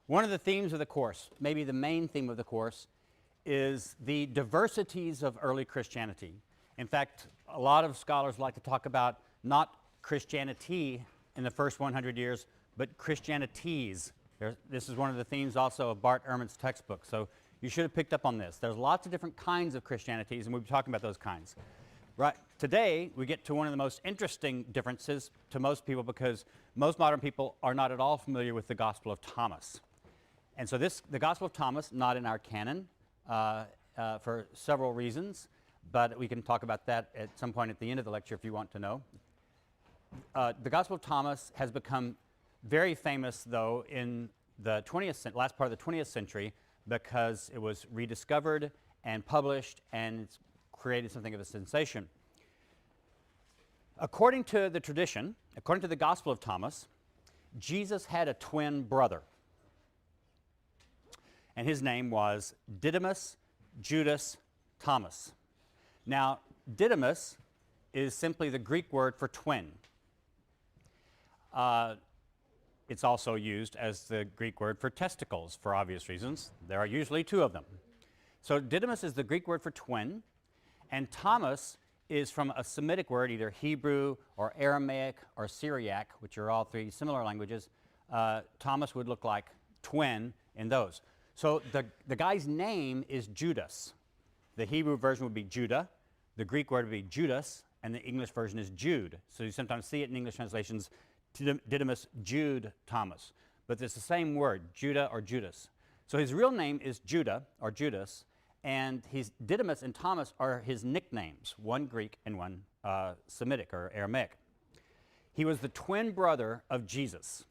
One of the themes of the course, maybe the main theme of the course, is the diversities of early Christianity. In fact, a lot of scholars like to talk about not Christianity in the first 100 years, but Christianities. This is one of the themes also of Bart Ehrman's textbook, so you should have picked up on this. There's lots of different kinds of Christianities, and we'll be talking about those kinds. Right. Today, we get to one of the most interesting differences to most people because most modern people are not at all familiar with the Gospel of Thomas. And so the Gospel of Thomas, not in our canon for several reasons, but we can talk about that at some point at the end of the lecture if you want to know. The Gospel of Thomas has become very famous, though, in the last part of the 20th century because it was rediscovered and published, and it's created something of a sensation. According to the tradition, according to the Gospel of Thomas, Jesus had a twin brother, and his name was Didymus Judas Thomas. Now, Didymus is simply the Greek word for twin. It's also used as the Greek word for testicles for obvious reasons. There are usually two of them. So Didymus is the Greek word for twin, and Thomas is from a Semitic word, either Hebrew or Aramaic or Syriac, which are all three similar languages. Thomas would look like twin in those. So the guy's name is Judas. The Hebrew version would be Judah, the Greek word would be Judas, and the English version is Jude. So you sometimes see it in English translations, Didymus Jude Thomas. But it's the same word, Judah or Judas. So his real name is Judah or Judas, and Didymus and Thomas are his nicknames, one Greek and one Semitic or Aramaic. He was the twin brother of Jesus,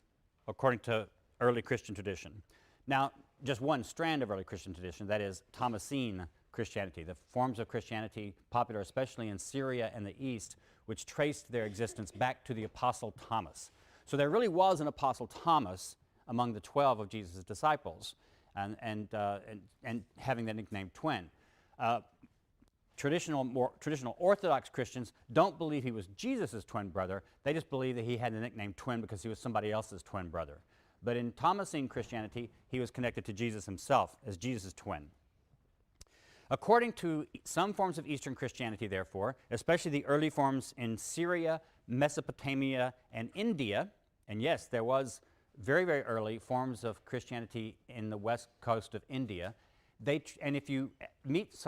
according to early Christian tradition. Now, just one strand of early Christian tradition, that is Thomasine Christianity, the forms of Christianity popular especially in Syria and the East, which traced their existence back to the Apostle Thomas. So there really was an Apostle Thomas among the 12 of Jesus' disciples, and having the nickname twin. Traditional Orthodox Christians don't believe he was Jesus' twin brother. They just believe that he had the nickname twin because he was somebody else's twin brother. But in Thomasine Christianity, he was connected to Jesus himself as Jesus' twin. According to some forms of Eastern Christianity, therefore, especially the early forms in Syria, Mesopotamia, and India, and yes, there was very, very early forms of Christianity in the west coast of India, and if you meet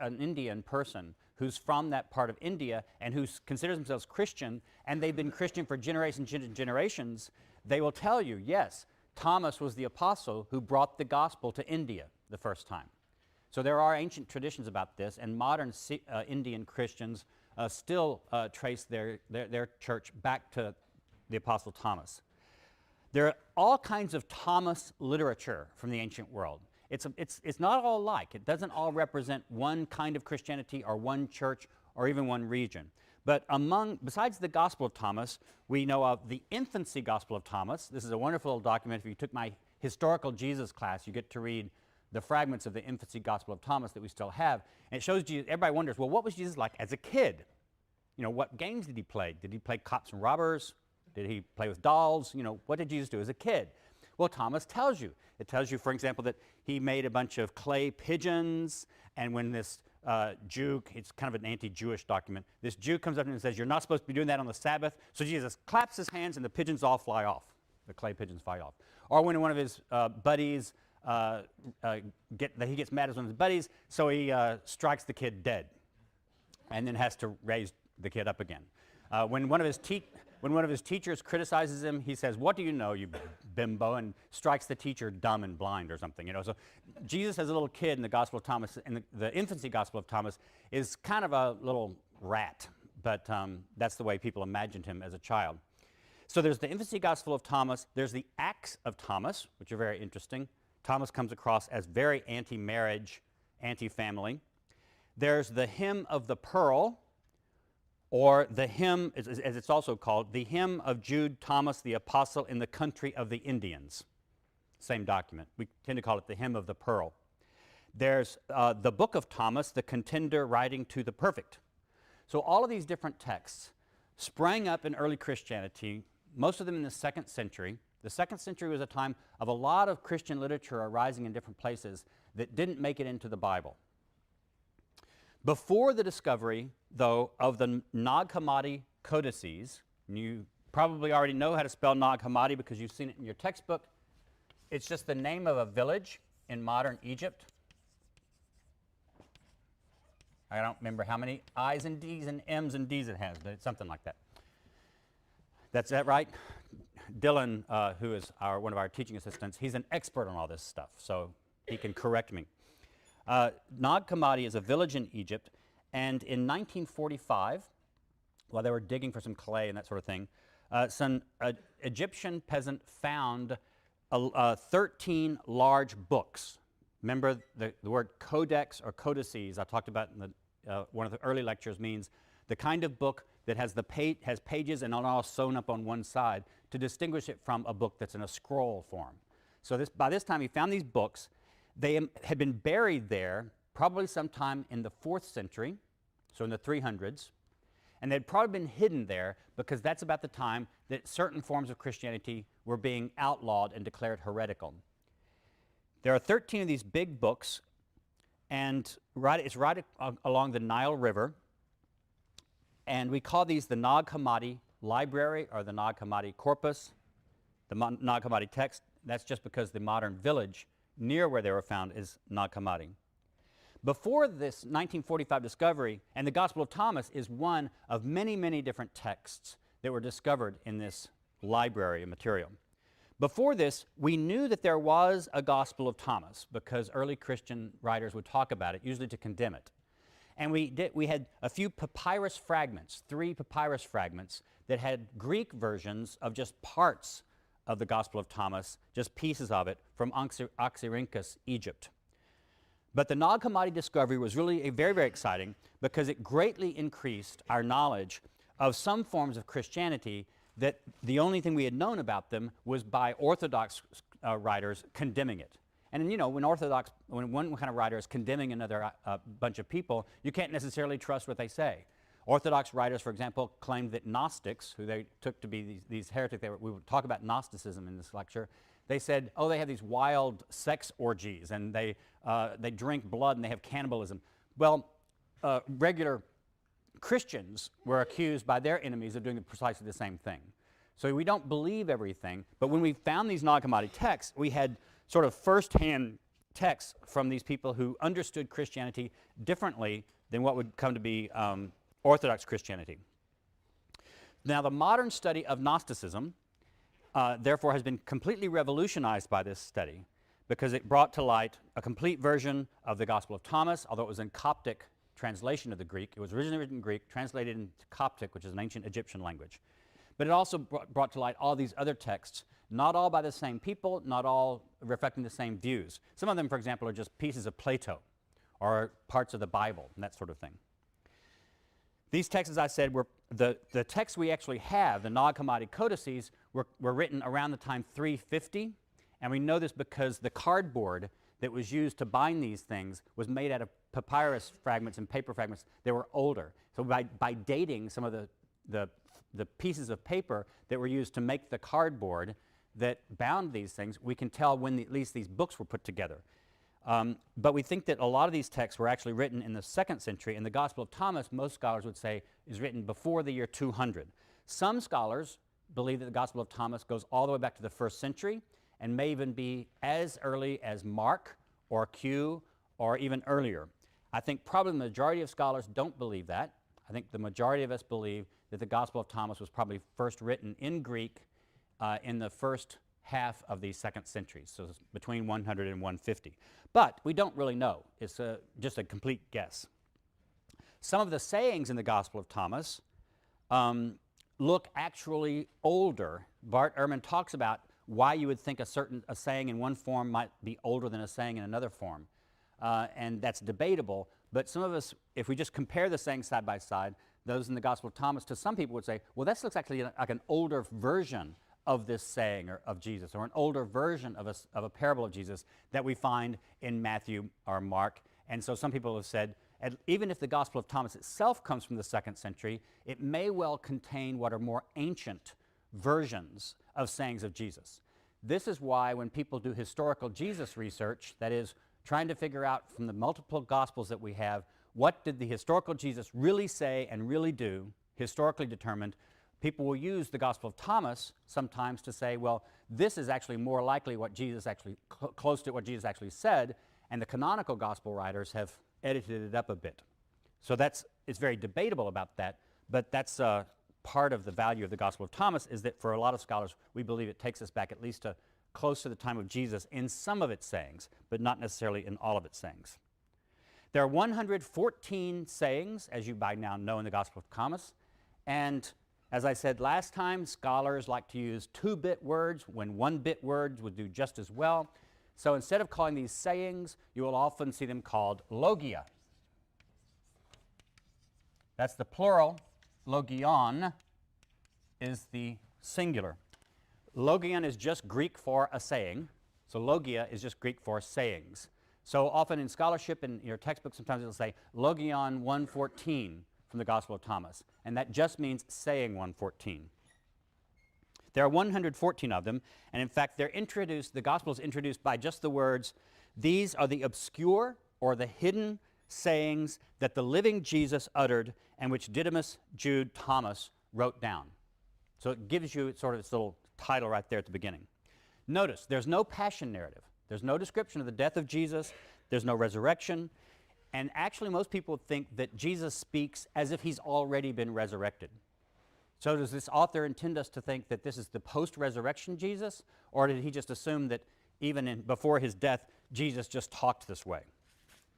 an Indian person who's from that part of India and who considers themselves Christian, and they've been Christian for generations and generations, they will tell you, yes, Thomas was the apostle who brought the gospel to India the first time. So there are ancient traditions about this, and modern Indian Christians still trace their church back to the Apostle Thomas. There are all kinds of Thomas literature from the ancient world. It's not all alike. It doesn't all represent one kind of Christianity or one church or even one region. But besides the Gospel of Thomas, we know of the Infancy Gospel of Thomas. This is a wonderful little document. If you took my Historical Jesus class, you get to read the fragments of the Infancy Gospel of Thomas that we still have. And it shows Jesus. Everybody wonders, well, what was Jesus like as a kid? You know, what games did he play? Did he play cops and robbers? Did he play with dolls? You know, what did Jesus do as a kid? Well, Thomas tells you. It tells you, for example, that he made a bunch of clay pigeons, and when this Jew, it's kind of an anti-Jewish document, this Jew comes up and says, you're not supposed to be doing that on the Sabbath, so Jesus claps his hands and the pigeons all fly off. The clay pigeons fly off. Or when one of his buddies, he gets mad at one of his buddies, so he strikes the kid dead and then has to raise the kid up again. When one of his teachers criticizes him, he says, "What do you know, you bimbo?" and strikes the teacher dumb and blind or something. You know, so Jesus as a little kid in the Gospel of Thomas, in the Infancy Gospel of Thomas, is kind of a little rat, but that's the way people imagined him as a child. So there's the Infancy Gospel of Thomas. There's the Acts of Thomas, which are very interesting. Thomas comes across as very anti-marriage, anti-family. There's the Hymn of the Pearl, or the hymn, as it's also called, the Hymn of Jude Thomas the Apostle in the Country of the Indians. Same document. We tend to call it the Hymn of the Pearl. There's the Book of Thomas, the Contender Writing to the Perfect. So all of these different texts sprang up in early Christianity, most of them in the 2nd century, The 2nd century was a time of a lot of Christian literature arising in different places that didn't make it into the Bible. Before the discovery, though, of the Nag Hammadi codices, and you probably already know how to spell Nag Hammadi because you've seen it in your textbook. It's just the name of a village in modern Egypt. I don't remember how many I's and D's and M's and D's it has, but it's something like that. That's that right? Dylan, who is one of our teaching assistants, he's an expert on all this stuff, so he can correct me. Nag Hammadi is a village in Egypt, and in 1945, while they were digging for some clay and that sort of thing, some Egyptian peasant found 13 large books. Remember the word codex or codices I talked about in one of the early lectures means the kind of book that has pages and all sewn up on one side to distinguish it from a book that's in a scroll form. So by this time he found these books. They had been buried there probably sometime in the 4th century, so in the 300s, and they'd probably been hidden there because that's about the time that certain forms of Christianity were being outlawed and declared heretical. There are 13 of these big books, and it's right along the Nile River, and we call these the Nag Hammadi Library or the Nag Hammadi Corpus, the Nag Hammadi text. That's just because the modern village near where they were found is Nag Hammadi. Before this 1945 discovery, and the Gospel of Thomas is one of many, many different texts that were discovered in this library of material. Before this, we knew that there was a Gospel of Thomas because early Christian writers would talk about it, usually to condemn it. And we had a few papyrus fragments, 3 papyrus fragments that had Greek versions of just parts of the Gospel of Thomas, just pieces of it, from Oxyrhynchus, Egypt. But the Nag Hammadi discovery was really very, very exciting because it greatly increased our knowledge of some forms of Christianity that the only thing we had known about them was by Orthodox writers condemning it. And you know, when one kind of writer is condemning another bunch of people, you can't necessarily trust what they say. Orthodox writers, for example, claimed that Gnostics, who they took to be these heretics, we would talk about Gnosticism in this lecture, they said, oh, they have these wild sex orgies, and they drink blood, and they have cannibalism. Well, regular Christians were accused by their enemies of doing precisely the same thing. So we don't believe everything, but when we found these Nag Hammadi texts, we had sort of first-hand texts from these people who understood Christianity differently than what would come to be Orthodox Christianity. Now, the modern study of Gnosticism, therefore, has been completely revolutionized by this study because it brought to light a complete version of the Gospel of Thomas, although it was in Coptic translation of the Greek. It was originally written in Greek, translated into Coptic, which is an ancient Egyptian language. But it also brought to light all these other texts, not all by the same people, not all reflecting the same views. Some of them, for example, are just pieces of Plato or parts of the Bible and that sort of thing. These texts, as I said, were the texts we actually have, the Nag Hammadi codices, were written around the time 350, and we know this because the cardboard that was used to bind these things was made out of papyrus fragments and paper fragments that were older. So by dating some of the pieces of paper that were used to make the cardboard that bound these things, we can tell when at least these books were put together. But we think that a lot of these texts were actually written in the 2nd century, and the Gospel of Thomas, most scholars would say, is written before the year 200. Some scholars believe that the Gospel of Thomas goes all the way back to the 1st century and may even be as early as Mark or Q or even earlier. I think probably the majority of scholars don't believe that. I think the majority of us believe that the Gospel of Thomas was probably first written in Greek in the first half of the 2nd century, so between 100 and 150. But we don't really know. It's just a complete guess. Some of the sayings in the Gospel of Thomas look actually older. Bart Ehrman talks about why you would think a saying in one form might be older than a saying in another form. And that's debatable, but some of us, if we just compare the sayings side by side, those in the Gospel of Thomas, to some people would say, well, this looks actually like an older version of this saying of Jesus, or an older version of a parable of Jesus that we find in Matthew or Mark. And so some people have said, even if the Gospel of Thomas itself comes from the 2nd century, it may well contain what are more ancient versions of sayings of Jesus. This is why when people do historical Jesus research, that is, trying to figure out from the multiple Gospels that we have, what did the historical Jesus really say and really do, historically determined, people will use the Gospel of Thomas sometimes to say, well, this is actually more likely what Jesus actually, close to what Jesus actually said, and the canonical Gospel writers have edited it up a bit. So it's very debatable about that, but that's part of the value of the Gospel of Thomas, is that for a lot of scholars, we believe it takes us back at least to close to the time of Jesus in some of its sayings, but not necessarily in all of its sayings. There are 114 sayings, as you by now know, in the Gospel of Thomas, and as I said last time, scholars like to use 2-bit words when 1-bit words would do just as well. So instead of calling these sayings, you will often see them called logia. That's the plural. Logion is the singular. Logion is just Greek for a saying. So logia is just Greek for sayings. So often in scholarship, in your textbook, sometimes it'll say Logion 114 from the Gospel of Thomas. And that just means saying 114. There are 114 of them. And in fact, they're introduced, the Gospel is introduced by just the words, these are the obscure or the hidden sayings that the living Jesus uttered and which Didymus, Jude, Thomas wrote down. So it gives you sort of its little title right there at the beginning. Notice, there's no passion narrative. There's no description of the death of Jesus. There's no resurrection. And actually, most people think that Jesus speaks as if he's already been resurrected. So does this author intend us to think that this is the post-resurrection Jesus? Or did he just assume that even before his death, Jesus just talked this way?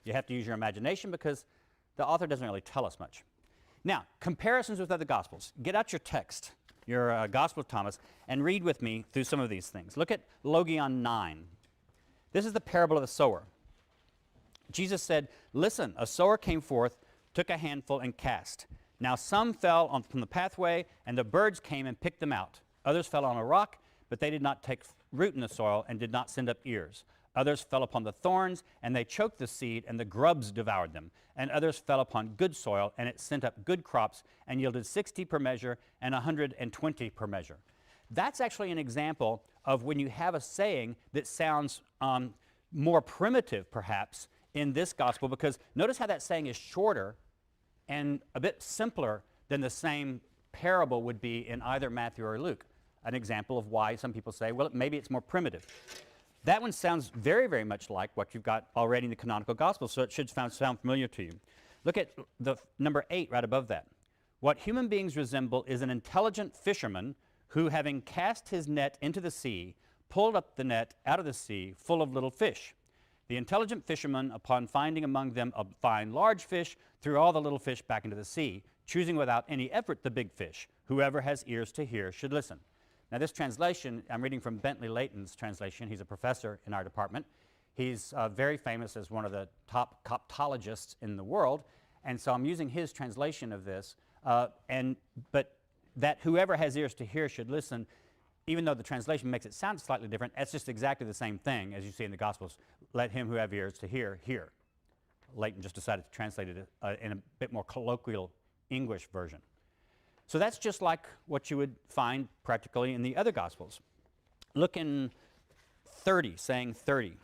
You have to use your imagination because the author doesn't really tell us much. Now, comparisons with other Gospels. Get out your text, your Gospel of Thomas, and read with me through some of these things. Look at Logion 9. This is the parable of the sower. Jesus said, listen, a sower came forth, took a handful, and cast. Now some fell from the pathway, and the birds came and picked them out. Others fell on a rock, but they did not take root in the soil and did not send up ears. Others fell upon the thorns, and they choked the seed, and the grubs devoured them. And others fell upon good soil, and it sent up good crops, and yielded 60 per measure and 120 per measure. That's actually an example of when you have a saying that sounds more primitive, perhaps, in this gospel, because notice how that saying is shorter and a bit simpler than the same parable would be in either Matthew or Luke. An example of why some people say, well, maybe it's more primitive. That one sounds very, very much like what you've got already in the canonical gospel, so it should sound familiar to you. Look at the number 8 right above that. What human beings resemble is an intelligent fisherman who, having cast his net into the sea, pulled up the net out of the sea full of little fish. The intelligent fisherman, upon finding among them a fine large fish, threw all the little fish back into the sea, choosing without any effort the big fish. Whoever has ears to hear should listen. Now this translation, I'm reading from Bentley Layton's translation. He's a professor in our department. He's very famous as one of the top coptologists in the world, and so I'm using his translation of this. But that whoever has ears to hear should listen, even though the translation makes it sound slightly different, that's just exactly the same thing as you see in the Gospels. Let him who have ears to hear, hear. Layton just decided to translate it in a bit more colloquial English version. So that's just like what you would find practically in the other Gospels. Look in 30, saying 30.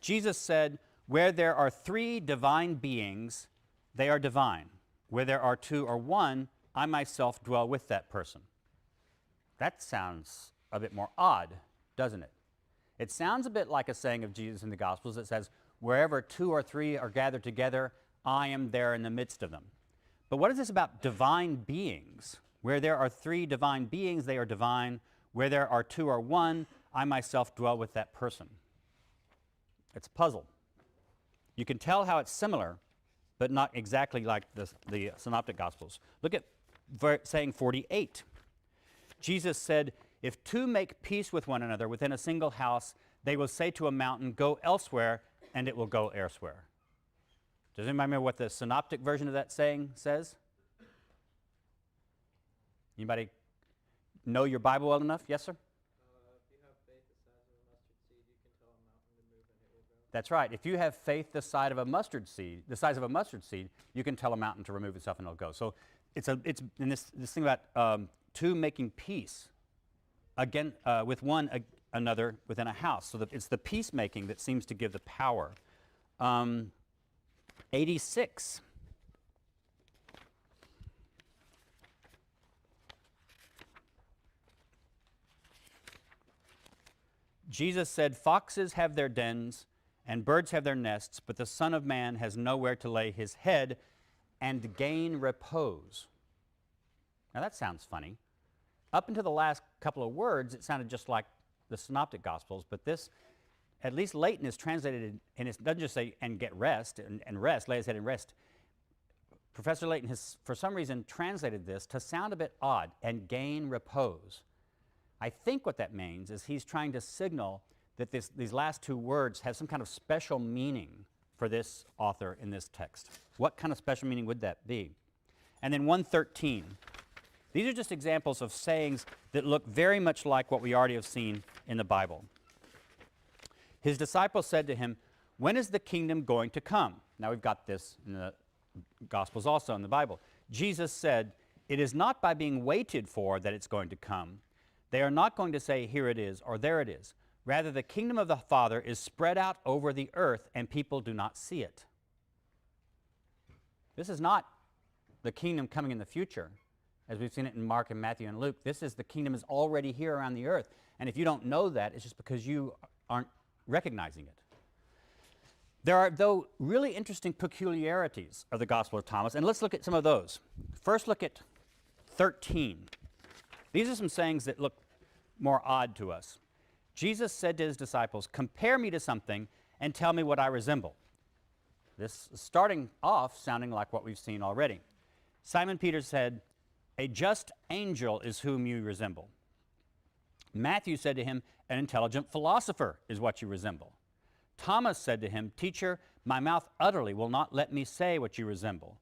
Jesus said, where there are 3 divine beings, they are divine. Where there are 2 or 1, I myself dwell with that person. That sounds a bit more odd, doesn't it? It sounds a bit like a saying of Jesus in the Gospels that says, wherever 2 or 3 are gathered together, I am there in the midst of them. But what is this about divine beings? Where there are 3 divine beings, they are divine. Where there are 2 or 1, I myself dwell with that person. It's a puzzle. You can tell how it's similar, but not exactly like the Synoptic Gospels. Look at saying 48. Jesus said, if 2 make peace with one another within a single house, they will say to a mountain, go elsewhere, and it will go elsewhere. Does anybody remember what the Synoptic version of that saying says? Anybody know your Bible well enough? Yes, sir? If you have faith the size of a mustard seed, you can tell a mountain to move and it will go. That's right. If you have faith the size of a mustard seed, you can tell a mountain to remove itself and it'll go. So it's in this thing about 2 making peace with another within a house. So it's the peacemaking that seems to give the power. 86. Jesus said, "Foxes have their dens and birds have their nests, but the Son of Man has nowhere to lay his head and gain repose." Now that sounds funny. Up until the last couple of words, it sounded just like the Synoptic Gospels, but this, at least Leighton, is translated, and it doesn't just say, "and get rest," and rest, lay his head and rest. Professor Leighton has, for some reason, translated this to sound a bit odd, "and gain repose." I think what that means is he's trying to signal that these last two words have some kind of special meaning for this author in this text. What kind of special meaning would that be? And then 113. These are just examples of sayings that look very much like what we already have seen in the Bible. His disciples said to him, "When is the kingdom going to come?" Now we've got this in the Gospels also in the Bible. Jesus said, "It is not by being waited for that it's going to come. They are not going to say, 'Here it is,' or 'There it is.' Rather, the kingdom of the Father is spread out over the earth, and people do not see it." This is not the kingdom coming in the future, as we've seen it in Mark and Matthew and Luke. This is the kingdom is already here around the earth. And if you don't know that, it's just because you aren't recognizing it. There are, though, really interesting peculiarities of the Gospel of Thomas, and let's look at some of those. First, look at 13. These are some sayings that look more odd to us. Jesus said to his disciples, "Compare me to something and tell me what I resemble." This is starting off sounding like what we've seen already. Simon Peter said, "A just angel is whom you resemble." Matthew said to him, "An intelligent philosopher is what you resemble." Thomas said to him, "Teacher, my mouth utterly will not let me say what you resemble."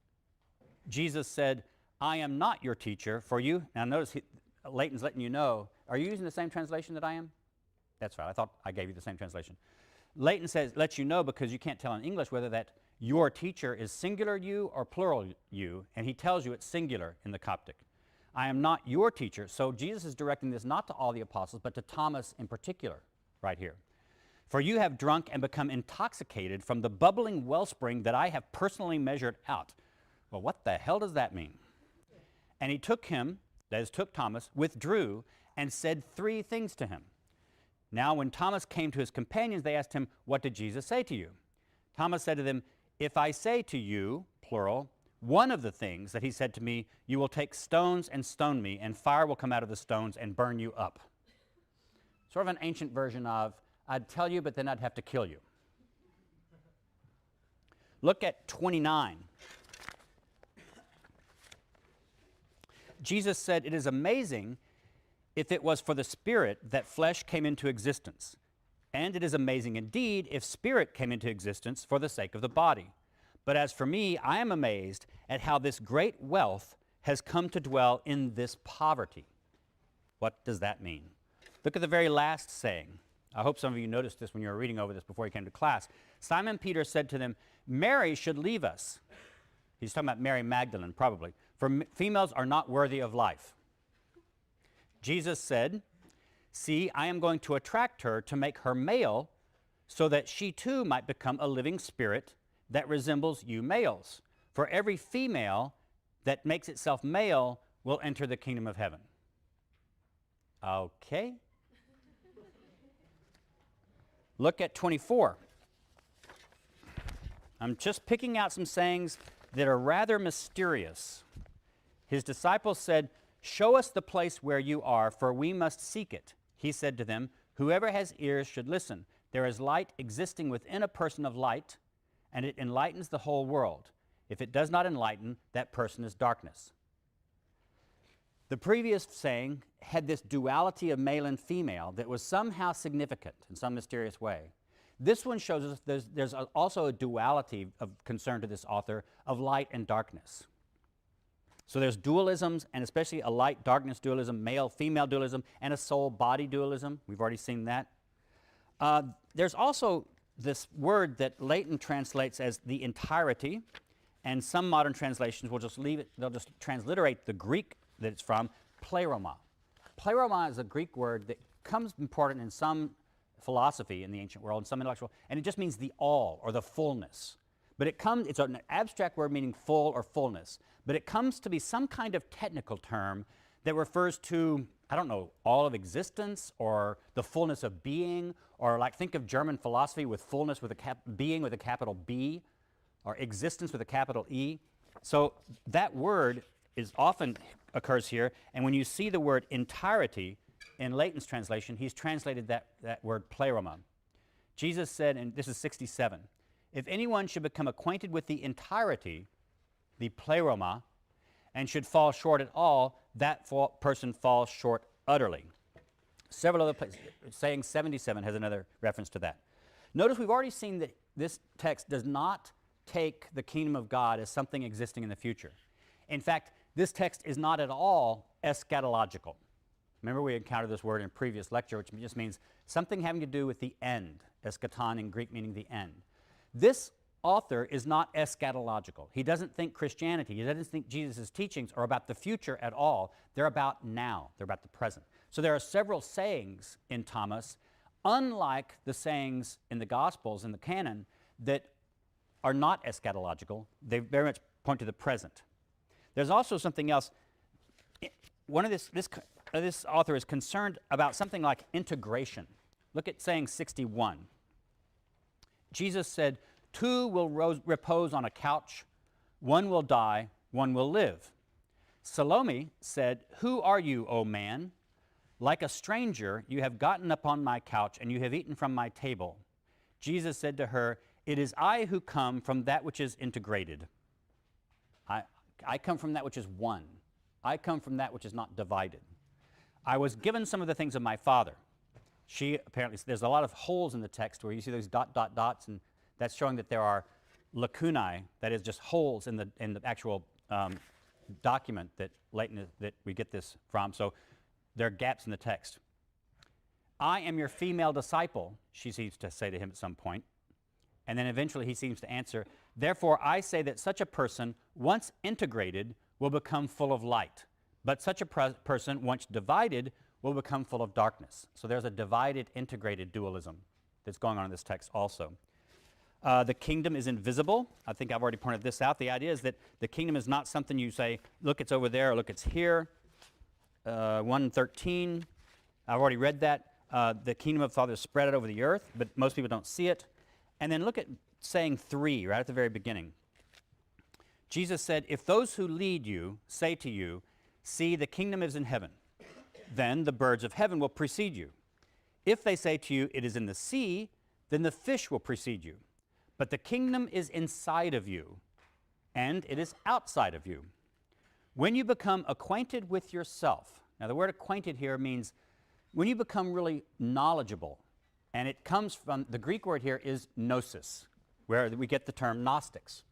Jesus said, "I am not your teacher, for you..." Now notice Leighton's letting you know. Are you using the same translation that I am? That's right. I thought I gave you the same translation. Leighton says, lets you know because you can't tell in English whether that your teacher is singular you or plural you, and he tells you it's singular in the Coptic. "I am not your teacher." So Jesus is directing this not to all the apostles, but to Thomas in particular, right here. "For you have drunk and become intoxicated from the bubbling wellspring that I have personally measured out." Well, what the hell does that mean? "And he took him," that is, took Thomas, "withdrew and said 3 things to him. Now when Thomas came to his companions, they asked him, 'What did Jesus say to you?' Thomas said to them, 'If I say to you,' plural, 'one of the things that he said to me, you will take stones and stone me, and fire will come out of the stones and burn you up.'" Sort of an ancient version of, "I'd tell you, but then I'd have to kill you." Look at 29. Jesus said, "It is amazing if it was for the Spirit that flesh came into existence. And it is amazing indeed if spirit came into existence for the sake of the body. But as for me, I am amazed at how this great wealth has come to dwell in this poverty." What does that mean? Look at the very last saying. I hope some of you noticed this when you were reading over this before you came to class. Simon Peter said to them, "Mary should leave us." He's talking about Mary Magdalene, probably. "For females are not worthy of life." Jesus said, "See, I am going to attract her to make her male, so that she too might become a living spirit that resembles you males. For every female that makes itself male will enter the kingdom of heaven." Okay. Look at 24. I'm just picking out some sayings that are rather mysterious. His disciples said, "Show us the place where you are, for we must seek it." He said to them, "Whoever has ears should listen. There is light existing within a person of light, and it enlightens the whole world. If it does not enlighten, that person is darkness." The previous saying had this duality of male and female that was somehow significant in some mysterious way. This one shows us there's also a duality of concern to this author of light and darkness. So there's dualisms, and especially a light-darkness dualism, male-female dualism, and a soul-body dualism. We've already seen that. There's also this word that Leighton translates as the entirety, and some modern translations will just leave it, they'll just transliterate the Greek that it's from, pleroma. Pleroma is a Greek word that comes important in some philosophy in the ancient world, and some intellectual, and it just means the all or the fullness. But it's an abstract word meaning full or fullness. But it comes to be some kind of technical term that refers to, I don't know, all of existence or the fullness of being, or like think of German philosophy with fullness with being with a capital B, or existence with a capital E. So that word is often occurs here, and when you see the word entirety in Leighton's translation, he's translated that word pleroma. Jesus said, and this is 67, if anyone should become acquainted with the entirety, the pleroma, and should fall short at all, that person falls short utterly. Several other places, saying 77 has another reference to that. Notice we've already seen that this text does not take the kingdom of God as something existing in the future. In fact, this text is not at all eschatological. Remember, we encountered this word in a previous lecture, which just means something having to do with the end. Eschaton in Greek meaning the end. This author is not eschatological. He doesn't think Christianity, he doesn't think Jesus' teachings are about the future at all. They're about now. They're about the present. So there are several sayings in Thomas, unlike the sayings in the Gospels, in the canon, that are not eschatological. They very much point to the present. There's also something else. This author is concerned about something like integration. Look at saying 61. Jesus said, two will repose on a couch, one will die, one will live. Salome said, who are you, O man? Like a stranger, you have gotten upon my couch, and you have eaten from my table. Jesus said to her, it is I who come from that which is integrated. I come from that which is one. I come from that which is not divided. I was given some of the things of my Father. She apparently, there's a lot of holes in the text where you see those dots, and that's showing that there are lacunae, that is just holes in the actual document that that we get this from. So there are gaps in the text. I am your female disciple, she seems to say to him at some point. And then eventually he seems to answer, therefore I say that such a person, once integrated, will become full of light. But such a person, once divided, will become full of darkness. So there's a divided, integrated dualism that's going on in this text also. The kingdom is invisible. I think I've already pointed this out. The idea is that the kingdom is not something you say, look, it's over there, or look, it's here. 1:13, I've already read that. The kingdom of the Father is spread out over the earth, but most people don't see it. And then look at saying 3, right at the very beginning. Jesus said, if those who lead you say to you, see, the kingdom is in heaven, then the birds of heaven will precede you. If they say to you, it is in the sea, then the fish will precede you. But the kingdom is inside of you, and it is outside of you. When you become acquainted with yourself, now the word acquainted here means when you become really knowledgeable, and it comes from, the Greek word here is gnosis, where we get the term Gnostics.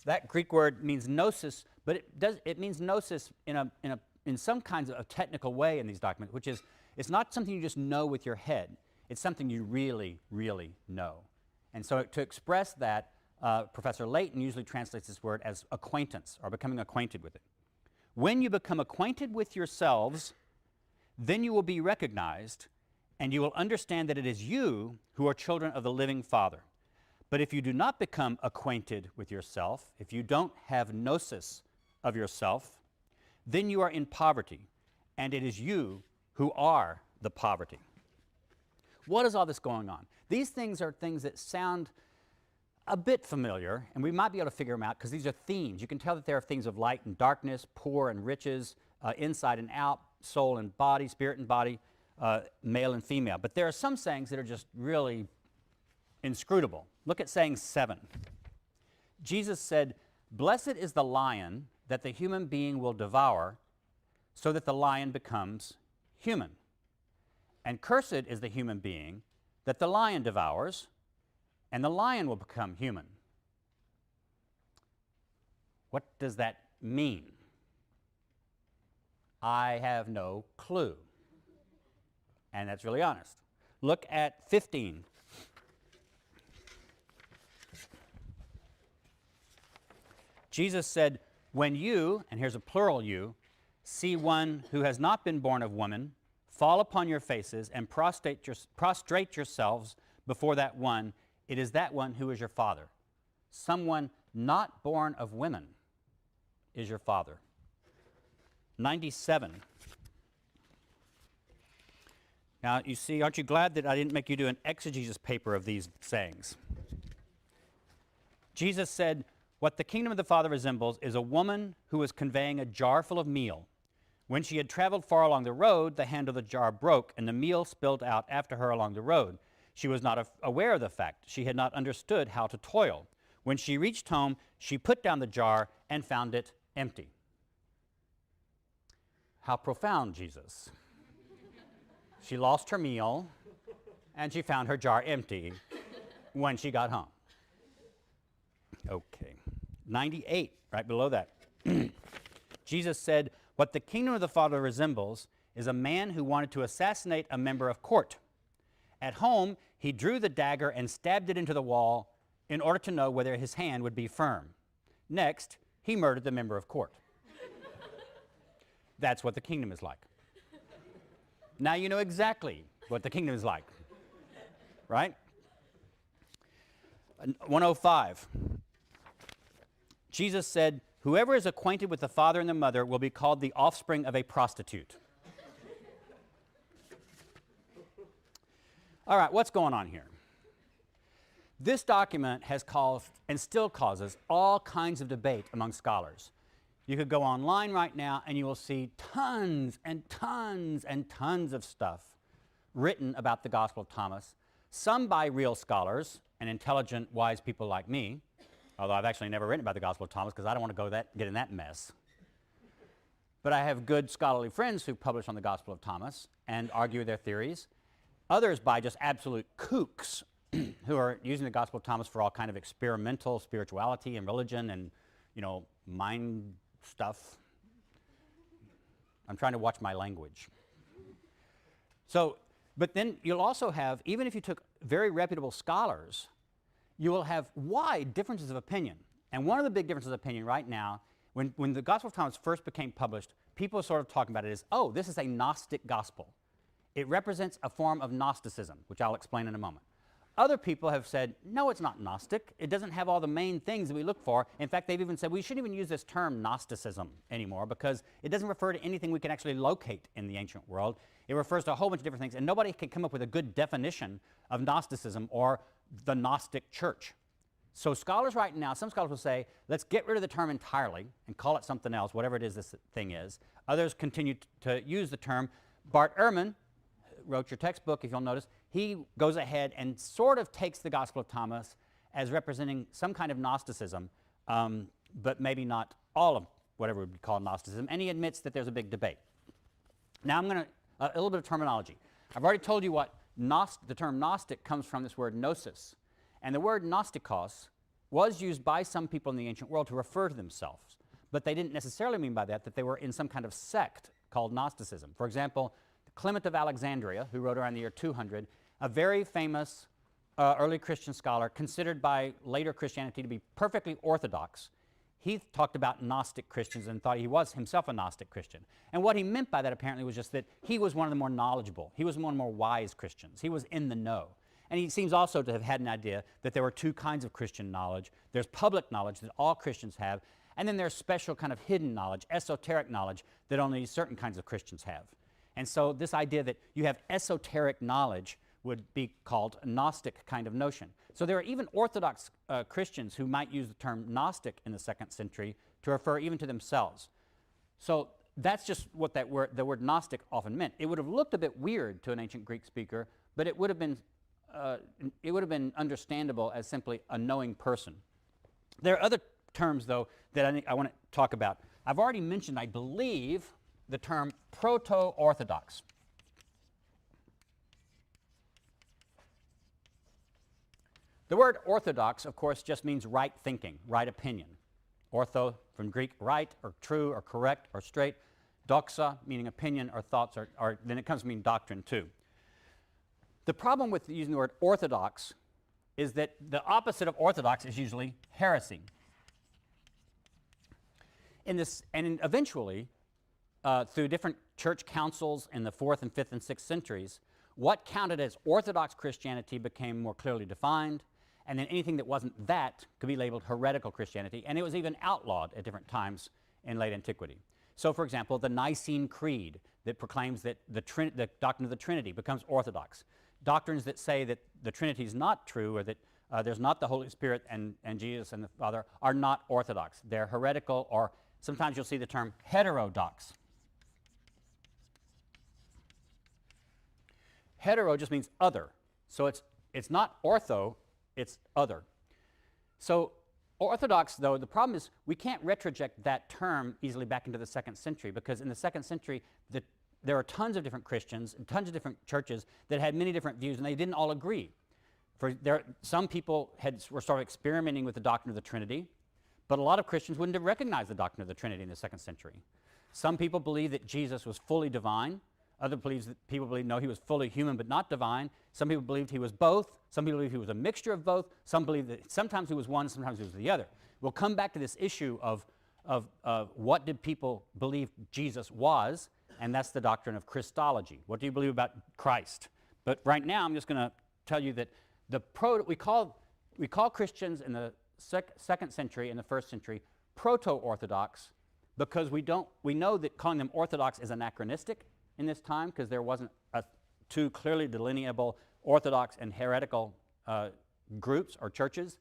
That Greek word means gnosis, but it means gnosis in some kinds of a technical way in these documents, which is it's not something you just know with your head. It's something you really, really know. And so to express that, Professor Leighton usually translates this word as acquaintance, or becoming acquainted with it. When you become acquainted with yourselves, then you will be recognized, and you will understand that it is you who are children of the living Father. But if you do not become acquainted with yourself, if you don't have gnosis of yourself, then you are in poverty, and it is you who are the poverty. What is all this going on? These things are things that sound a bit familiar, and we might be able to figure them out because these are themes. You can tell that there are themes of light and darkness, poor and riches, inside and out, soul and body, spirit and body, male and female. But there are some sayings that are just really inscrutable. Look at saying 7. Jesus said, blessed is the lion that the human being will devour, so that the lion becomes human. And cursed is the human being that the lion devours, and the lion will become human. What does that mean? I have no clue. And that's really honest. Look at 15. Jesus said, When you, and here's a plural you, see one who has not been born of woman, fall upon your faces and prostrate yourselves before that one, it is that one who is your father. Someone not born of women is your father. 97. Now, you see, aren't you glad that I didn't make you do an exegesis paper of these sayings? Jesus said, what the kingdom of the Father resembles is a woman who was conveying a jar full of meal. When she had traveled far along the road, the handle of the jar broke, and the meal spilled out after her along the road. She was not aware of the fact. She had not understood how to toil. When she reached home, she put down the jar and found it empty. How profound, Jesus. She lost her meal, and she found her jar empty when she got home. Okay. 98, right below that. Jesus said, what the kingdom of the Father resembles is a man who wanted to assassinate a member of court. At home, he drew the dagger and stabbed it into the wall in order to know whether his hand would be firm. Next, he murdered the member of court. That's what the kingdom is like. Now you know exactly what the kingdom is like, right? 105. Jesus said, whoever is acquainted with the father and the mother will be called the offspring of a prostitute. All right, what's going on here? This document has caused and still causes all kinds of debate among scholars. You could go online right now and you will see tons and tons and tons of stuff written about the Gospel of Thomas, some by real scholars and intelligent, wise people like me, although I've actually never written about the Gospel of Thomas because I don't want to get in that mess. But I have good scholarly friends who publish on the Gospel of Thomas and argue their theories. Others by just absolute kooks who are using the Gospel of Thomas for all kind of experimental spirituality and religion and, mind stuff. I'm trying to watch my language. So, but then you'll also have, even if you took very reputable scholars, you will have wide differences of opinion. And one of the big differences of opinion right now, when the Gospel of Thomas first became published, people are sort of talking about it as, oh, this is a Gnostic gospel. It represents a form of Gnosticism, which I'll explain in a moment. Other people have said, no, it's not Gnostic. It doesn't have all the main things that we look for. In fact, they've even said we shouldn't even use this term Gnosticism anymore because it doesn't refer to anything we can actually locate in the ancient world. It refers to a whole bunch of different things, and nobody can come up with a good definition of Gnosticism or the Gnostic church. So scholars right now, some scholars will say, let's get rid of the term entirely and call it something else, whatever it is this thing is. Others continue to use the term. Bart Ehrman wrote your textbook, if you'll notice. He goes ahead and sort of takes the Gospel of Thomas as representing some kind of Gnosticism, but maybe not all of whatever would be called Gnosticism, and he admits that there's a big debate. Now I'm going to, a little bit of terminology. I've already told you what the term Gnostic comes from, this word gnosis. And the word Gnostikos was used by some people in the ancient world to refer to themselves, but they didn't necessarily mean by that they were in some kind of sect called Gnosticism. For example, Clement of Alexandria, who wrote around the year 200, a very famous early Christian scholar, considered by later Christianity to be perfectly orthodox. He talked about Gnostic Christians and thought he was himself a Gnostic Christian. And what he meant by that apparently was just that he was one of the more knowledgeable. He was one of the more wise Christians. He was in the know. And he seems also to have had an idea that there were two kinds of Christian knowledge. There's public knowledge that all Christians have, and then there's special kind of hidden knowledge, esoteric knowledge that only certain kinds of Christians have. And so this idea that you have esoteric knowledge would be called a Gnostic kind of notion. So there are even Orthodox Christians who might use the term Gnostic in the 2nd century to refer even to themselves. So that's just what the word Gnostic often meant. It would have looked a bit weird to an ancient Greek speaker, but it would have been understandable as simply a knowing person. There are other terms, though, that I want to talk about. I've already mentioned, I believe, the term proto-Orthodox. The word orthodox, of course, just means right thinking, right opinion. Ortho, from Greek, right, or true, or correct, or straight. Doxa, meaning opinion or thoughts, or then it comes to mean doctrine, too. The problem with using the word orthodox is that the opposite of orthodox is usually heresy. Eventually, through different church councils in the 4th and 5th and 6th centuries, what counted as Orthodox Christianity became more clearly defined, and then anything that wasn't that could be labeled heretical Christianity, and it was even outlawed at different times in late antiquity. So, for example, the Nicene Creed that proclaims that the doctrine of the Trinity becomes Orthodox. Doctrines that say that the Trinity is not true, or that there's not the Holy Spirit and Jesus and the Father, are not Orthodox. They're heretical, or sometimes you'll see the term heterodox. Hetero just means other. So it's not ortho, it's other. So Orthodox, though, the problem is we can't retroject that term easily back into the 2nd century, because in the 2nd century, there are tons of different Christians and tons of different churches that had many different views, and they didn't all agree. Some people were sort of experimenting with the doctrine of the Trinity, but a lot of Christians wouldn't have recognized the doctrine of the Trinity in the 2nd century. Some people believed that Jesus was fully divine. Other people believed, no, he was fully human but not divine. Some people believed he was both. Some people believed he was a mixture of both. Some believed that sometimes he was one, sometimes he was the other. We'll come back to this issue of what did people believe Jesus was, and that's the doctrine of Christology. What do you believe about Christ? But right now, I'm just going to tell you that we call Christians in the 2nd century and the 1st century proto-Orthodox, because we know that calling them Orthodox is anachronistic in this time, because there wasn't two clearly delineable Orthodox and heretical groups or churches.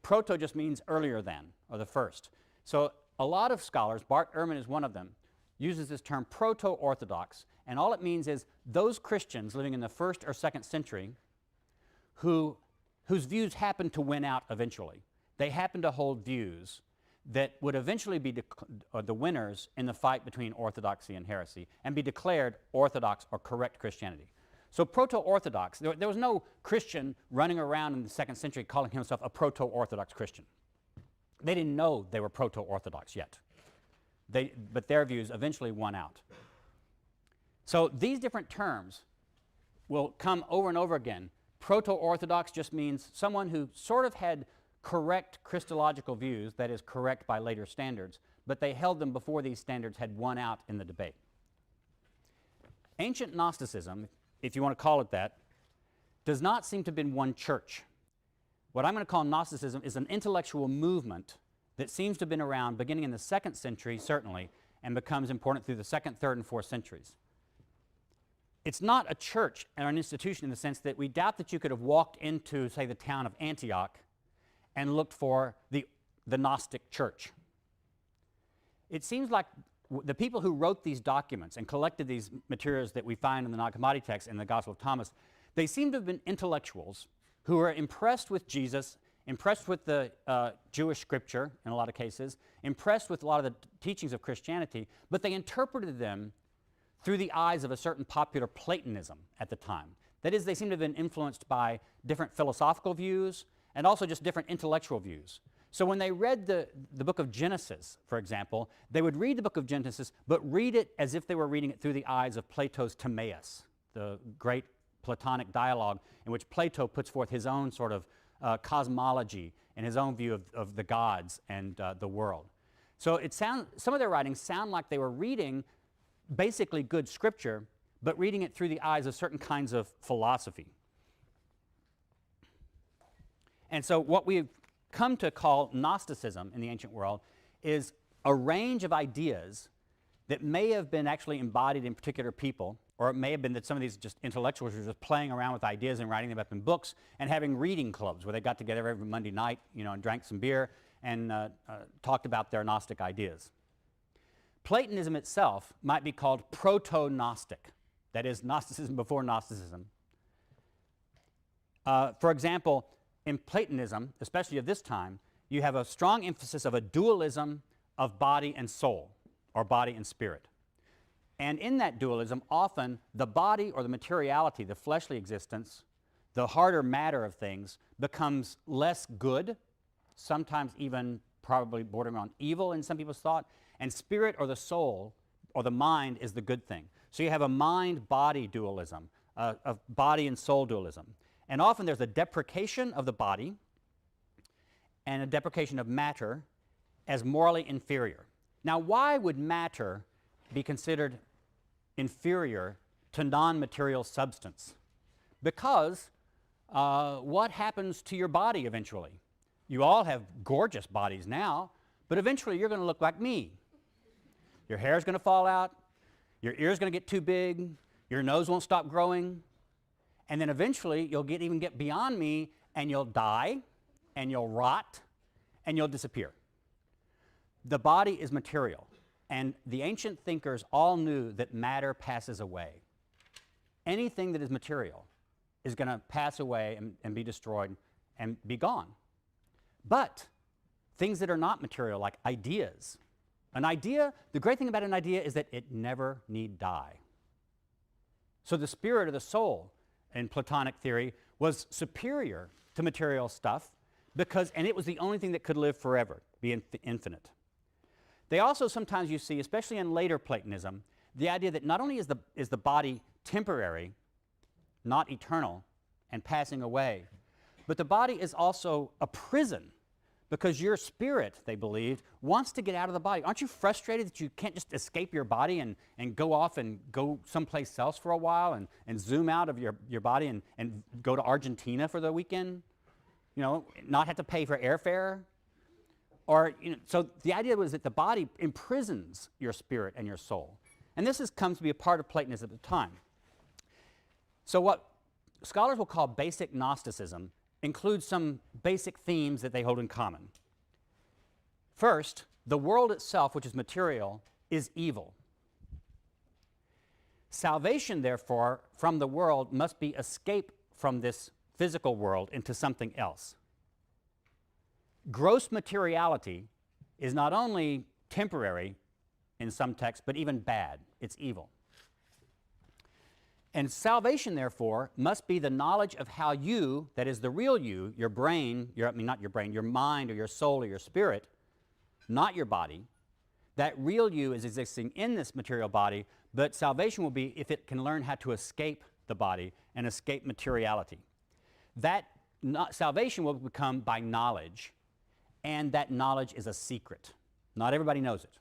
Proto just means earlier than, or the first. So a lot of scholars, Bart Ehrman is one of them, uses this term proto-Orthodox, and all it means is those Christians living in the 1st or 2nd century whose views happened to win out eventually. They happened to hold views that would eventually be the winners in the fight between orthodoxy and heresy, and be declared Orthodox or correct Christianity. So proto-Orthodox, there was no Christian running around in the 2nd century calling himself a proto-Orthodox Christian. They didn't know they were proto-Orthodox yet. But their views eventually won out. So these different terms will come over and over again. Proto-Orthodox just means someone who sort of had correct Christological views, that is, correct by later standards, but they held them before these standards had won out in the debate. Ancient Gnosticism, if you want to call it that, does not seem to have been one church. What I'm going to call Gnosticism is an intellectual movement that seems to have been around beginning in the 2nd century, certainly, and becomes important through the 2nd, 3rd, and 4th centuries. It's not a church or an institution in the sense that we doubt that you could have walked into, say, the town of Antioch and looked for the Gnostic church. It seems like the people who wrote these documents and collected these materials that we find in the Nag Hammadi text and the Gospel of Thomas, they seem to have been intellectuals who were impressed with Jesus, impressed with the Jewish scripture in a lot of cases, impressed with a lot of the teachings of Christianity, but they interpreted them through the eyes of a certain popular Platonism at the time. That is, they seem to have been influenced by different philosophical views and also just different intellectual views. So when they read the book of Genesis, for example, they would read the book of Genesis, but read it as if they were reading it through the eyes of Plato's Timaeus, the great Platonic dialogue in which Plato puts forth his own sort of cosmology and his own view of the gods and the world. So some of their writings sound like they were reading basically good scripture, but reading it through the eyes of certain kinds of philosophy. And so what we've come to call Gnosticism in the ancient world is a range of ideas that may have been actually embodied in particular people, or it may have been that some of these just intellectuals were just playing around with ideas and writing them up in books and having reading clubs where they got together every Monday night, and drank some beer and talked about their Gnostic ideas. Platonism itself might be called proto-Gnostic, that is, Gnosticism before Gnosticism. For example, in Platonism, especially of this time, you have a strong emphasis of a dualism of body and soul, or body and spirit. And in that dualism, often the body or the materiality, the fleshly existence, the harder matter of things, becomes less good, sometimes even probably bordering on evil in some people's thought, and spirit or the soul or the mind is the good thing. So you have a mind-body dualism, a body and soul dualism. And often there's a deprecation of the body and a deprecation of matter as morally inferior. Now, why would matter be considered inferior to non-material substance? Because what happens to your body eventually? You all have gorgeous bodies now, but eventually you're going to look like me. Your hair is going to fall out, your ears going to get too big, your nose won't stop growing, and then eventually you'll even get beyond me, and you'll die, and you'll rot, and you'll disappear. The body is material, and the ancient thinkers all knew that matter passes away. Anything that is material is going to pass away and be destroyed and be gone. But things that are not material, like ideas, an idea, the great thing about an idea is that it never need die. So the spirit or the soul in Platonic theory was superior to material stuff because, and it was the only thing that could live forever, be infinite. They also sometimes you see, especially in later Platonism, the idea that not only is the body temporary, not eternal, and passing away, but the body is also a prison because your spirit, they believed, wants to get out of the body. Aren't you frustrated that you can't just escape your body and go off and go someplace else for a while and zoom out of your body and go to Argentina for the weekend? You know, not have to pay for airfare? Or, you know, so the idea was that the body imprisons your spirit and your soul. And this has come to be a part of Platonism at the time. So what scholars will call basic Gnosticism includes some basic themes that they hold in common. First, the world itself, which is material, is evil. Salvation, therefore, from the world must be escape from this physical world into something else. Gross materiality is not only temporary in some texts, but even bad. It's evil. And salvation, therefore, must be the knowledge of how you, that is the real you, your brain, not your brain, your mind or your soul or your spirit, not your body, that real you is existing in this material body, but salvation will be if it can learn how to escape the body and escape materiality. That salvation will become by knowledge, and that knowledge is a secret. Not everybody knows it.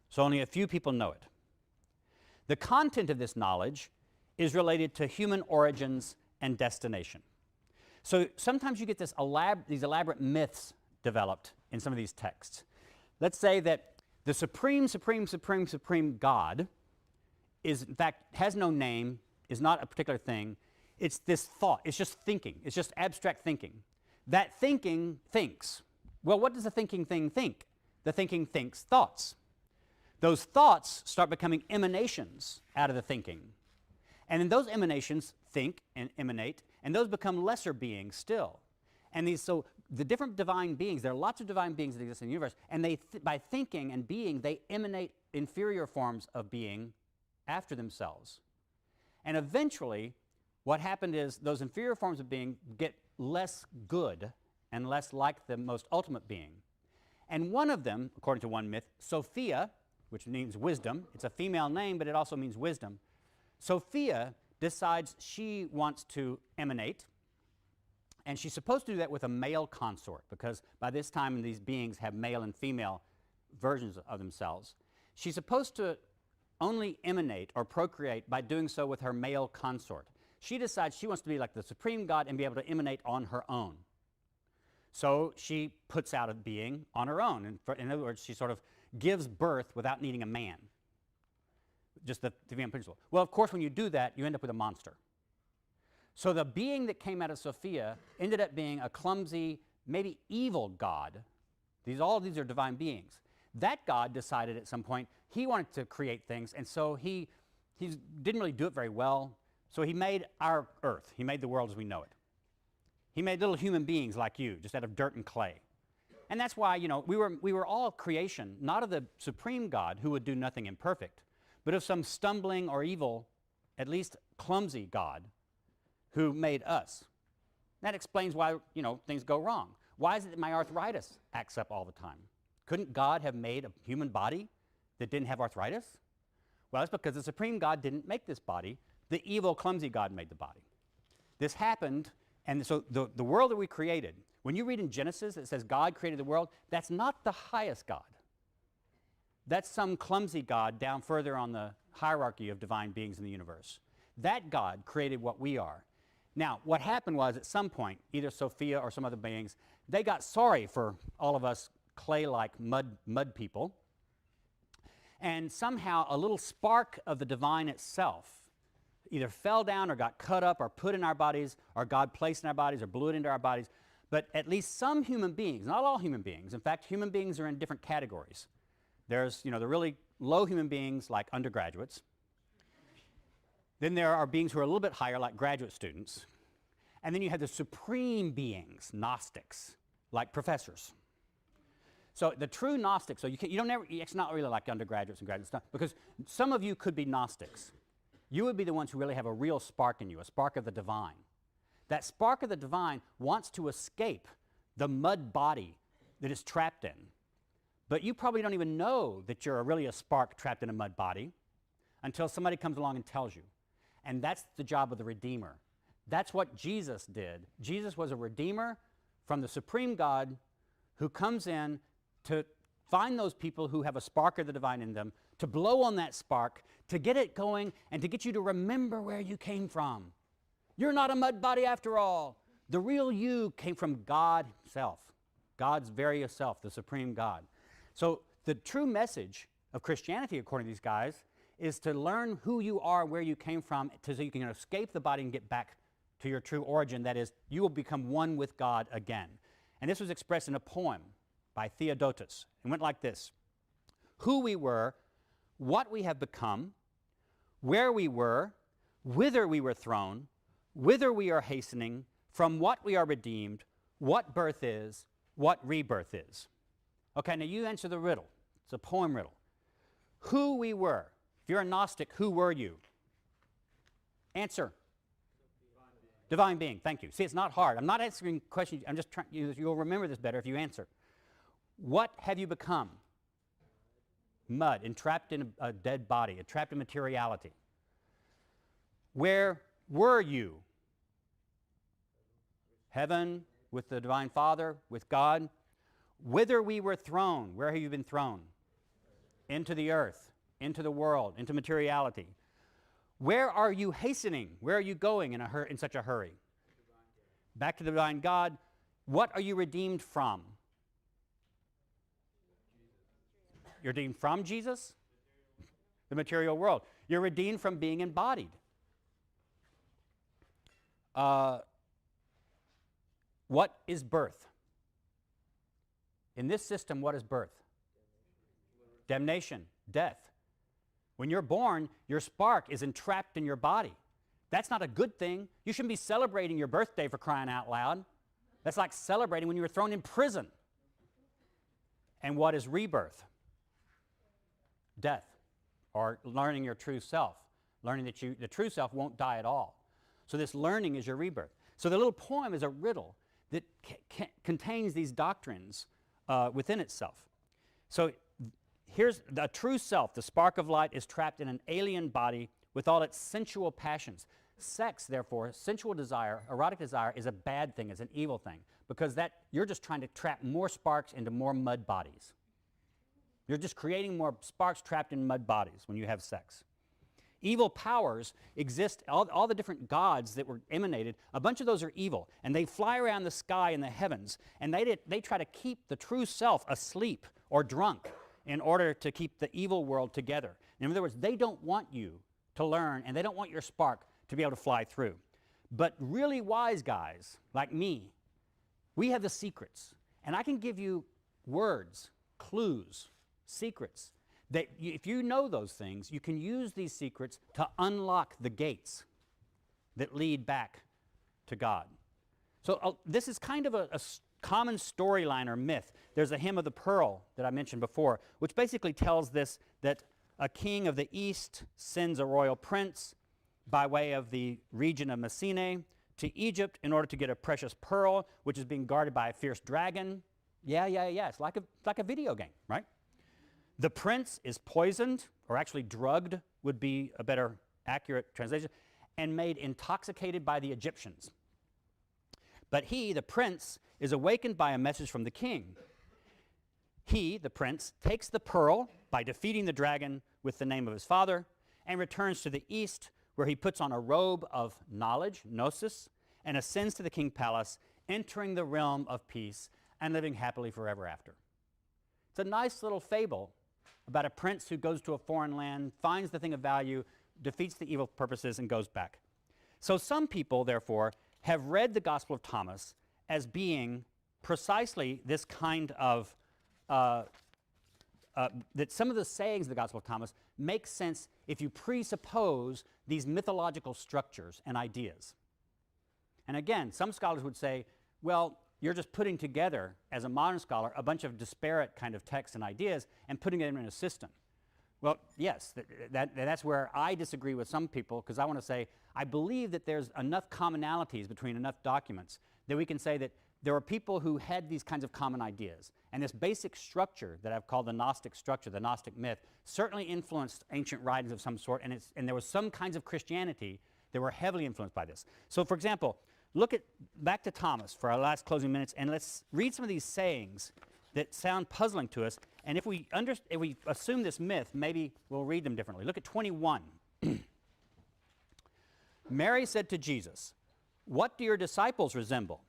So only a few people know it. The content of this knowledge is related to human origins and destination. So sometimes you get these elaborate myths developed in some of these texts. Let's say that the supreme God is, in fact, has no name, is not a particular thing. It's this thought. It's just thinking. It's just abstract thinking. That thinking thinks. Well, what does the thinking thing think? The thinking thinks thoughts. Those thoughts start becoming emanations out of the thinking. And then those emanations think and emanate, and those become lesser beings still. And so the different divine beings, there are lots of divine beings that exist in the universe, and by thinking and being, they emanate inferior forms of being after themselves. And eventually, what happened is those inferior forms of being get less good and less like the most ultimate being. And one of them, according to one myth, Sophia, which means wisdom, it's a female name, but it also means wisdom. Sophia decides she wants to emanate, and she's supposed to do that with a male consort, because by this time these beings have male and female versions of themselves. She's supposed to only emanate or procreate by doing so with her male consort. She decides she wants to be like the supreme God and be able to emanate on her own. So she puts out a being on her own. In other words, she sort of gives birth without needing a man. Just the divine principle. Well, of course, when you do that, you end up with a monster. So the being that came out of Sophia ended up being a clumsy, maybe evil god. All of these are divine beings. That god decided at some point he wanted to create things, and so he didn't really do it very well. So he made our earth. He made the world as we know it. He made little human beings like you, just out of dirt and clay. And that's why, you know, we were all creation, not of the supreme God who would do nothing imperfect, but of some stumbling or evil, at least clumsy God who made us. That explains why, you know, things go wrong. Why is it that my arthritis acts up all the time? Couldn't God have made a human body that didn't have arthritis? Well, it's because the supreme God didn't make this body. The evil, clumsy God made the body. This happened, and so the world that we created, when you read in Genesis, it says God created the world, that's not the highest God. That's some clumsy God down further on the hierarchy of divine beings in the universe. That God created what we are. Now, what happened was at some point, either Sophia or some other beings, they got sorry for all of us clay-like mud people. And somehow a little spark of the divine itself either fell down or got cut up or put in our bodies, or God placed in our bodies or blew it into our bodies. But at least some human beings, not all human beings. In fact, human beings are in different categories. There's, the really low human beings like undergraduates. Then there are beings who are a little bit higher like graduate students. And then you have the supreme beings, Gnostics, like professors. So the true Gnostics, so it's not really like undergraduates and graduate stuff, because some of you could be Gnostics. You would be the ones who really have a real spark in you, a spark of the divine. That spark of the divine wants to escape the mud body that it's trapped in. But you probably don't even know that you're really a spark trapped in a mud body until somebody comes along and tells you. And that's the job of the Redeemer. That's what Jesus did. Jesus was a Redeemer from the supreme God who comes in to find those people who have a spark of the divine in them, to blow on that spark, to get it going, and to get you to remember where you came from. You're not a mud body after all. The real you came from God himself, God's very self, the supreme God. So the true message of Christianity, according to these guys, is to learn who you are, where you came from, so you can escape the body and get back to your true origin. That is, you will become one with God again. And this was expressed in a poem by Theodotus. It went like this: who we were, what we have become, where we were, whither we were thrown, whither we are hastening, from what we are redeemed, what birth is, what rebirth is. Okay, now you answer the riddle. It's a poem riddle. Who we were. If you're a Gnostic, who were you? Answer. Divine being. Thank you. See, it's not hard. I'm not answering questions. I'm just trying. You'll remember this better if you answer. What have you become? Mud, entrapped in a dead body, entrapped in materiality. Where were you? Heaven, with the Divine Father, with God. Whither we were thrown. Where have you been thrown? Into the earth, into the world, into materiality. Where are you hastening? Where are you going in such a hurry? Back to the divine God. What are you redeemed from? You're redeemed from Jesus? The material world. You're redeemed from being embodied. What is birth? In this system, what is birth? Damnation, death. When you're born, your spark is entrapped in your body. That's not a good thing. You shouldn't be celebrating your birthday, for crying out loud. That's like celebrating when you were thrown in prison. And what is rebirth? Death, or learning your true self. Learning that the true self won't die at all. So this learning is your rebirth. So the little poem is a riddle that contains these doctrines within itself. So here's the true self. The spark of light is trapped in an alien body with all its sensual passions. Sex, therefore, sensual desire, erotic desire, is a bad thing, is an evil thing, because you're just trying to trap more sparks into more mud bodies. You're just creating more sparks trapped in mud bodies when you have sex. Evil powers exist, all the different gods that were emanated, a bunch of those are evil, and they fly around the sky in the heavens, and they try to keep the true self asleep or drunk in order to keep the evil world together. In other words, they don't want you to learn, and they don't want your spark to be able to fly through. But really wise guys like me, we have the secrets, and I can give you words, clues, secrets, that if you know those things, you can use these secrets to unlock the gates that lead back to God. So this is kind of a common storyline or myth. There's a hymn of the pearl that I mentioned before, which basically tells this, that a king of the east sends a royal prince by way of the region of Messene to Egypt in order to get a precious pearl, which is being guarded by a fierce dragon. Yeah. It's like a video game, right? The prince is poisoned, or actually drugged would be a better accurate translation, and made intoxicated by the Egyptians. But he, the prince, is awakened by a message from the king. He, the prince, takes the pearl by defeating the dragon with the name of his father and returns to the east, where he puts on a robe of knowledge, gnosis, and ascends to the king's palace, entering the realm of peace and living happily forever after. It's a nice little fable about a prince who goes to a foreign land, finds the thing of value, defeats the evil purposes, and goes back. So some people, therefore, have read the Gospel of Thomas as being precisely this kind of, that some of the sayings of the Gospel of Thomas make sense if you presuppose these mythological structures and ideas. And again, some scholars would say, well, you're just putting together, as a modern scholar, a bunch of disparate kind of texts and ideas and putting them in a system. Well, yes, that's where I disagree with some people, because I want to say I believe that there's enough commonalities between enough documents that we can say that there are people who had these kinds of common ideas. And this basic structure that I've called the Gnostic structure, the Gnostic myth, certainly influenced ancient writings of some sort, and there was some kinds of Christianity that were heavily influenced by this. So, for example, look back to Thomas for our last closing minutes, and let's read some of these sayings that sound puzzling to us. And if we assume this myth, maybe we'll read them differently. Look at 21. Mary said to Jesus, "What do your disciples resemble?"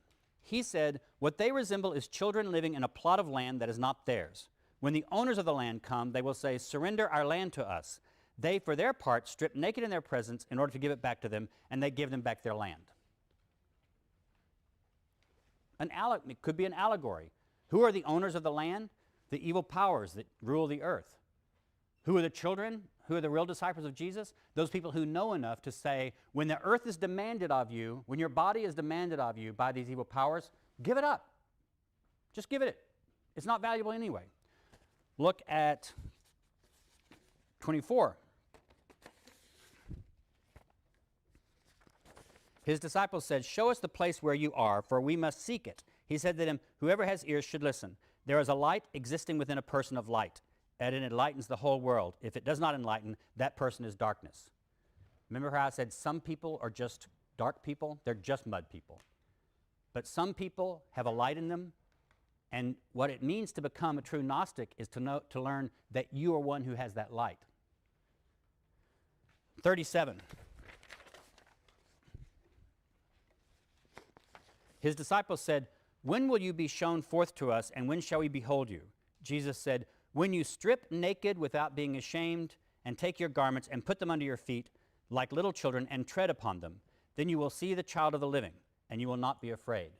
He said, "What they resemble is children living in a plot of land that is not theirs. When the owners of the land come, they will say, 'Surrender our land to us.' They, for their part, strip naked in their presence in order to give it back to them, and they give them back their land." It could be an allegory. Who are the owners of the land? The evil powers that rule the earth. Who are the children? Who are the real disciples of Jesus? Those people who know enough to say, when the earth is demanded of you, when your body is demanded of you by these evil powers, give it up. Just give it. It's not valuable anyway. Look at 24. His disciples said, "Show us the place where you are, for we must seek it." He said to them, "Whoever has ears should listen. There is a light existing within a person of light, and it enlightens the whole world. If it does not enlighten, that person is darkness." Remember how I said some people are just dark people? They're just mud people. But some people have a light in them, and what it means to become a true Gnostic is to learn that you are one who has that light. 37. His disciples said, "When will you be shown forth to us, and when shall we behold you?" Jesus said, "When you strip naked without being ashamed, and take your garments and put them under your feet like little children and tread upon them, then you will see the child of the living, and you will not be afraid."